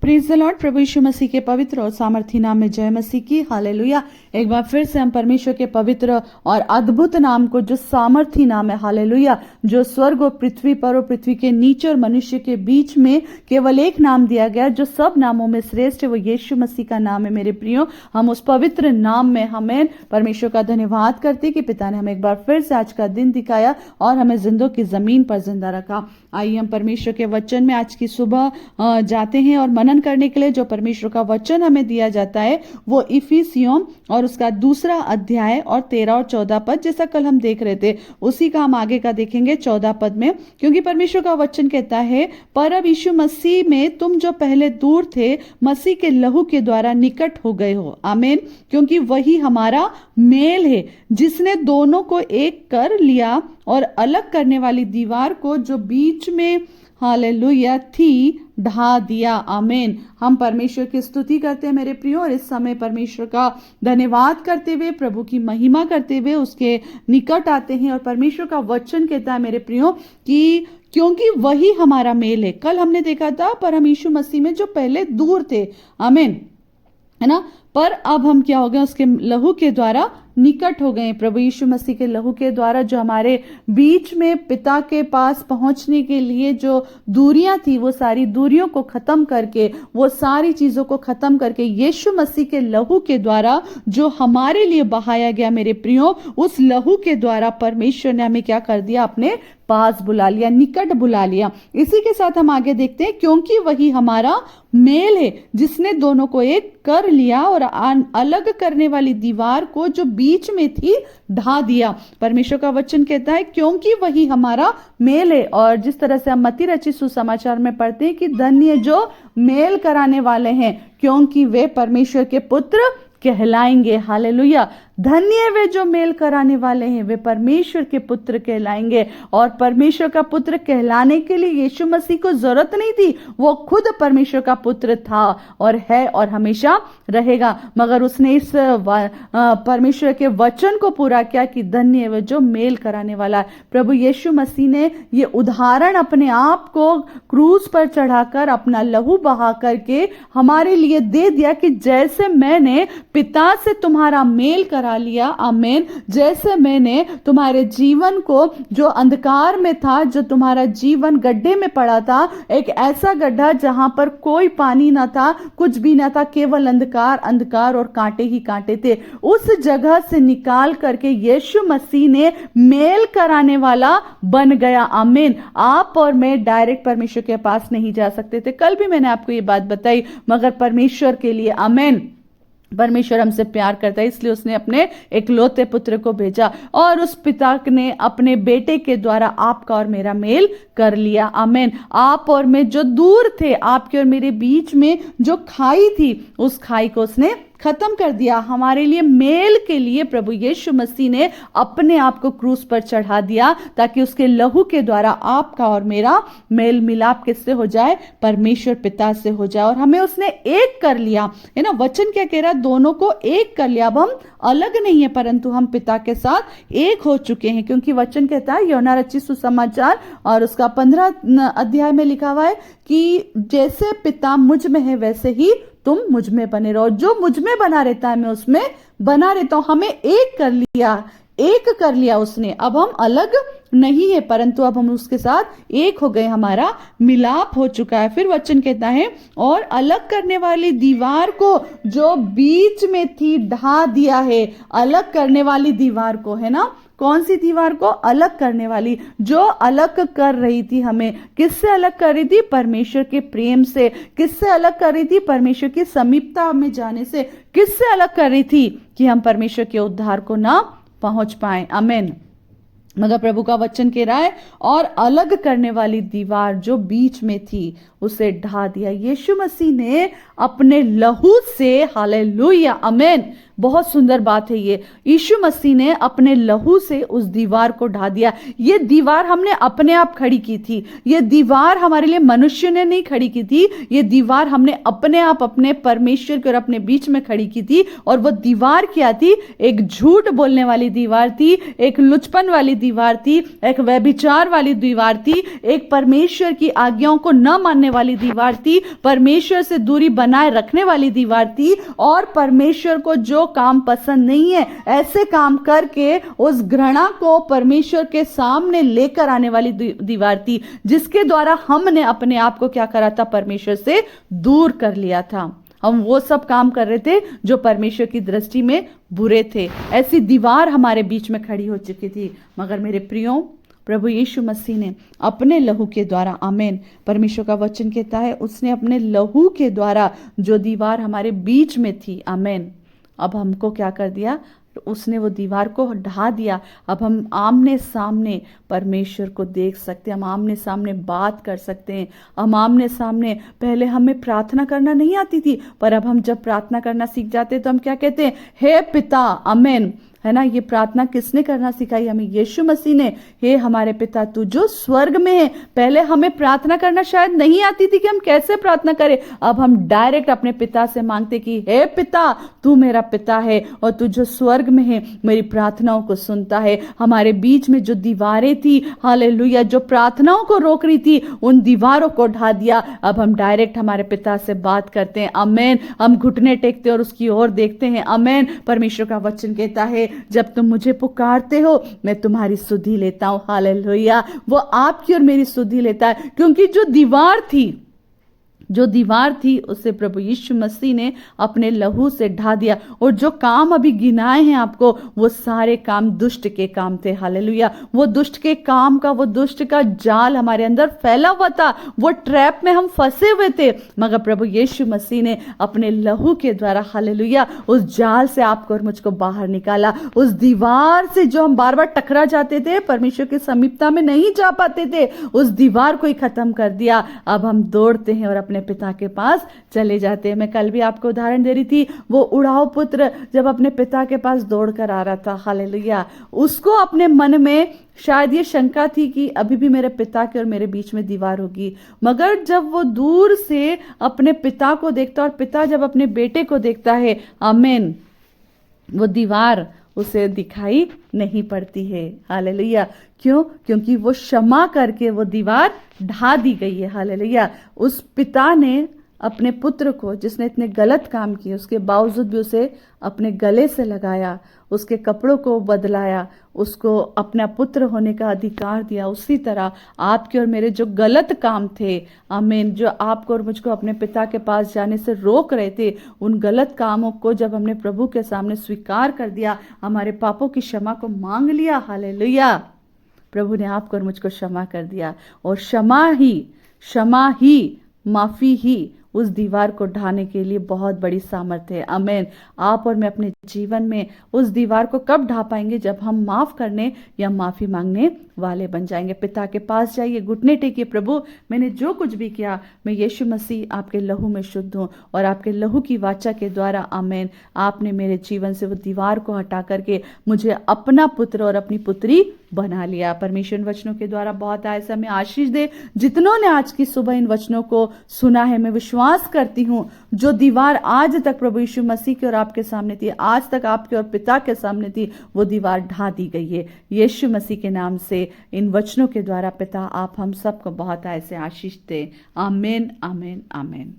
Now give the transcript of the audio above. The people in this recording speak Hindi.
Praise the Lord. प्रभु यीशु मसीह के पवित्र और सामर्थी नाम में जय मसीह की। हालेलुया। एक बार फिर से हम परमेश्वर के पवित्र और अद्भुत नाम को, जो सामर्थी नाम है, हालेलुया, जो स्वर्ग और पृथ्वी पर और पृथ्वी के नीचे और मनुष्य के बीच में केवल एक नाम दिया गया, जो सब नामों में श्रेष्ठ है, वो यीशु मसीह का नाम है। मेरे प्रियो, हम उस पवित्र नाम में हमें परमेश्वर का धन्यवाद करते कि पिता ने हमें एक बार फिर से आज का दिन दिखाया और हमें जिंदों की जमीन पर जिंदा रखा। आइए हम परमेश्वर के वचन में आज की सुबह जाते हैं और मनन करने के लिए जो परमेश्वर का वचन हमें दिया जाता है वो इफिसियों और उसका 2 अध्याय और 13 और 14 पद, जैसा कल हम देख रहे थे उसी का हम आगे का देखेंगे 14 पद में। क्योंकि परमेश्वर का वचन कहता है, पर अब यीशु मसीह में तुम जो पहले दूर थे, मसीह के लहू के द्वारा निकट हो गए हो। आमीन। क्योंकि वही हमारा मेल है, जिसने दोनों को एक कर लिया और अलग करने वाली दीवार को जो बीच में, हालेलुया, थी, ढा दिया। आमीन। हम परमेश्वर की स्तुति करते हैं मेरे प्रियो, और इस समय परमेश्वर का धन्यवाद करते हुए, प्रभु की महिमा करते हुए उसके निकट आते हैं। और परमेश्वर का वचन कहता है मेरे प्रियो कि क्योंकि वही हमारा मेल है। कल हमने देखा था, पर हम यीशु मसीह में जो पहले दूर थे, आमीन, है ना, पर अब हम क्या हो गए, उसके लहू के द्वारा निकट हो गए। प्रभु यीशु मसीह के लहू के द्वारा जो हमारे बीच में पिता के पास पहुंचने के लिए जो दूरियां थी, वो सारी दूरियों को खत्म करके, वो सारी चीजों को खत्म करके, यीशु मसीह के लहू के द्वारा जो हमारे लिए बहाया गया मेरे प्रियो, उस लहू के द्वारा परमेश्वर ने हमें क्या कर दिया, अपने पास बुला लिया, निकट बुला लिया। इसी के साथ हम आगे देखते हैं, क्योंकि वही हमारा मेल है, जिसने दोनों को एक कर लिया और अलग करने वाली दीवार को जो बीच में थी ढा दिया। परमेश्वर का वचन कहता है क्योंकि वही हमारा मेल है। और जिस तरह से हम मत्ती रचित सुसमाचार में पढ़ते हैं कि धन्य जो मेल कराने वाले हैं, क्योंकि वे परमेश्वर के पुत्र कहलाएंगे। हालेलुया। धन्य वे जो मेल कराने वाले हैं, वे परमेश्वर के पुत्र कहलाएंगे। और परमेश्वर का पुत्र कहलाने के लिए यीशु मसीह को जरूरत नहीं थी, वो खुद परमेश्वर का पुत्र था और है और हमेशा रहेगा। मगर उसने इस परमेश्वर के वचन को पूरा किया कि धन्य वे जो मेल कराने वाला है। प्रभु यीशु मसीह ने ये उदाहरण अपने आप को क्रूस पर चढ़ाकर, अपना लहू बहा करके हमारे लिए दे दिया कि जैसे मैंने पिता से तुम्हारा मेल करा लिया, आमीन, जैसे मैंने तुम्हारे जीवन को, जो अंधकार में था, जो तुम्हारा जीवन गड्ढे में पड़ा था, एक ऐसा गड्ढा जहां पर कोई पानी ना था, कुछ भी ना था, केवल अंधकार, अंधकार और कांटे ही कांटे थे, उस जगह से निकाल करके यीशु मसीह ने मेल कराने वाला बन गया। आमीन। आप और मैं डायरेक्ट परमेश्वर के पास नहीं जा सकते थे, कल भी मैंने आपको ये बात बताई, मगर परमेश्वर के लिए, आमीन, परमेश्वर हमसे प्यार करता है, इसलिए उसने अपने एकलौते पुत्र को भेजा और उस पिता ने अपने बेटे के द्वारा आपका और मेरा मेल कर लिया। आमीन। आप और मैं जो दूर थे, आपके और मेरे बीच में जो खाई थी, उस खाई को उसने खत्म कर दिया। हमारे लिए मेल के लिए प्रभु यीशु मसीह ने अपने आप को क्रूस पर चढ़ा दिया, ताकि उसके लहू के द्वारा आपका और मेरा मेल मिलाप किससे हो जाए, परमेश्वर पिता से हो जाए। और हमें उसने एक कर लिया, है ना। वचन क्या कह रहा है, दोनों को एक कर लिया। अब हम अलग नहीं है, परंतु हम पिता के साथ एक हो चुके हैं। क्योंकि वचन कहता है, यूहन्ना रचित सुसमाचार और उसका 15 अध्याय में लिखा हुआ है कि जैसे पिता मुझ में है, वैसे ही तुम मुझ में बने रहो। जो मुझ में बना रहता है, मैं उसमें बना रहता हूं। हमें एक कर लिया उसने। अब हम अलग नहीं है, परंतु अब हम उसके साथ एक हो गए, हमारा मिलाप हो चुका है। फिर वचन कहता है, और अलग करने वाली दीवार को जो बीच में थी ढा दिया है। अलग करने वाली दीवार को, है ना, कौन सी दीवार को, अलग करने वाली, जो अलग कर रही थी हमें। किससे अलग कर रही थी, परमेश्वर के प्रेम से। किससे अलग कर रही थी, परमेश्वर की समीपता में जाने से। किससे अलग कर रही थी, कि हम परमेश्वर के उद्धार को ना पहुंच पाए। आमीन। मगर प्रभु का वचन कह रहा है, और अलग करने वाली दीवार जो बीच में थी, उसे ढा दिया यीशु मसीह ने अपने लहू से। हालेलुया। आमीन। बहुत सुंदर बात है ये। यीशु मसीह ने अपने लहू से उस दीवार को ढा दिया। ये दीवार हमने अपने आप खड़ी की थी। ये दीवार हमारे लिए मनुष्य ने नहीं खड़ी की थी। ये दीवार हमने अपने आप, अपने परमेश्वर के और अपने बीच में खड़ी की थी। और वो दीवार क्या थी, एक झूठ बोलने वाली दीवार थी, एक लुचपन वाली दीवार थी, एक व्यभिचार वाली दीवार थी, एक परमेश्वर की आज्ञाओं को न मानने वाली दीवार थी, परमेश्वर से दूरी बनाए रखने वाली दीवार थी, और परमेश्वर को जो काम पसंद नहीं है ऐसे काम करके उस घृणा को परमेश्वर के सामने लेकर आने वाली दीवार थी, जिसके द्वारा हमने अपने आप को क्या करा था, परमेश्वर से दूर कर लिया था। हम वो सब काम कर रहे थे जो परमेश्वर की दृष्टि में बुरे थे। ऐसी दीवार हमारे बीच में खड़ी हो चुकी थी, मगर मेरे प्रियो, प्रभु यीशु मसीह ने अपने लहू के द्वारा, आमेन, परमेश्वर का वचन कहता है उसने अपने लहू के द्वारा जो दीवार हमारे बीच में थी, आमेन, अब हमको क्या कर दिया, उसने वो दीवार को ढा दिया। अब हम आमने सामने परमेश्वर को देख सकते हैं, हम आमने सामने बात कर सकते हैं, हम आमने सामने, पहले हमें प्रार्थना करना नहीं आती थी, पर अब हम जब प्रार्थना करना सीख जाते हैं तो हम क्या कहते हैं, हे पिता, आमेन, है ना। ये प्रार्थना किसने करना सिखाई, हमें यीशु मसीह ने। हे हमारे पिता तू जो स्वर्ग में है। पहले हमें प्रार्थना करना शायद नहीं आती थी कि हम कैसे प्रार्थना करें, अब हम डायरेक्ट अपने पिता से मांगते कि हे पिता, तू मेरा पिता है और तू जो स्वर्ग में है मेरी प्रार्थनाओं को सुनता है। हमारे बीच में जो दीवारें थी, हालेलुया, जो प्रार्थनाओं को रोक रही थी, उन दीवारों को ढा दिया। अब हम डायरेक्ट हमारे पिता से बात करते हैं, आमेन। हम घुटने टेकते और उसकी ओर देखते हैं, आमेन। परमेश्वर का वचन कहता है जब तुम मुझे पुकारते हो मैं तुम्हारी सुधि लेता हूं, हालेलुया। वो आपकी और मेरी सुधि लेता है, क्योंकि जो दीवार थी उसे प्रभु यीशु मसीह ने अपने लहू से ढा दिया। और जो काम अभी गिनाए हैं आपको, वो सारे काम दुष्ट के काम थे, हालेलुया। वो दुष्ट के काम का, वो दुष्ट का जाल हमारे अंदर फैला हुआ था, वो ट्रैप में हम फंसे हुए थे, मगर प्रभु यीशु मसीह ने अपने लहू के द्वारा, हालेलुया, उस जाल से आपको और मुझको बाहर निकाला। उस दीवार से जो हम बार बार टकरा जाते थे, परमेश्वर की समीपता में नहीं जा पाते थे, उस दीवार को ही खत्म कर दिया। अब हम दौड़ते हैं और अपने पिता के पास चले जाते हैं। मैं कल भी आपको उदाहरण दे रही थी, वो उड़ाऊ पुत्र जब अपने पिता के पास दौड़कर आ रहा था, हालेलुया, उसको अपने मन में शायद ये शंका थी कि अभी भी मेरे पिता के और मेरे बीच में दीवार होगी, मगर जब वो दूर से अपने पिता को देखता और पिता जब अपने बेटे को देखता है, आमीन, वो दीवार उसे दिखाई नहीं पड़ती है, हालेलुया। क्यों? क्योंकि वो क्षमा करके वो दीवार ढा दी गई है, हालेलुया। उस पिता ने अपने पुत्र को, जिसने इतने गलत काम किए, उसके बावजूद भी उसे अपने गले से लगाया, उसके कपड़ों को बदलाया, उसको अपना पुत्र होने का अधिकार दिया। उसी तरह आपके और मेरे जो गलत काम थे, आमीन, जो आपको और मुझको अपने पिता के पास जाने से रोक रहे थे, उन गलत कामों को जब हमने प्रभु के सामने स्वीकार कर दिया, हमारे पापों की क्षमा को मांग लिया, हालेलुया, प्रभु ने आपको और मुझको क्षमा कर दिया। और क्षमा ही, माफी ही उस दीवार को ढाने के लिए बहुत बड़ी सामर्थ्य है, आमीन। आप और मैं अपने जीवन में उस दीवार को कब ढा पाएंगे? जब हम माफ करने या माफी मांगने वाले बन जाएंगे। पिता के पास जाइए, घुटने टेकिए, प्रभु मैंने जो कुछ भी किया, मैं यीशु मसीह आपके लहू में शुद्ध हूँ, और आपके लहू की वाचा के द्वारा, आमीन, आपने मेरे जीवन से वो दीवार को हटा करके मुझे अपना पुत्र और अपनी पुत्री बना लिया। परमेश्वर वचनों के द्वारा बहुत ऐसा हमें आशीष दे। जितनों ने आज की सुबह इन वचनों को सुना है, मैं विश्वास करती हूँ जो दीवार आज तक प्रभु यीशु मसीह की और आपके सामने थी, आज तक आपके और पिता के सामने थी, वो दीवार ढा दी गई है यीशु मसीह के नाम से। इन वचनों के द्वारा पिता आप हम सबको बहुत ऐसे आशीष दे, आमीन, आमीन, आमीन।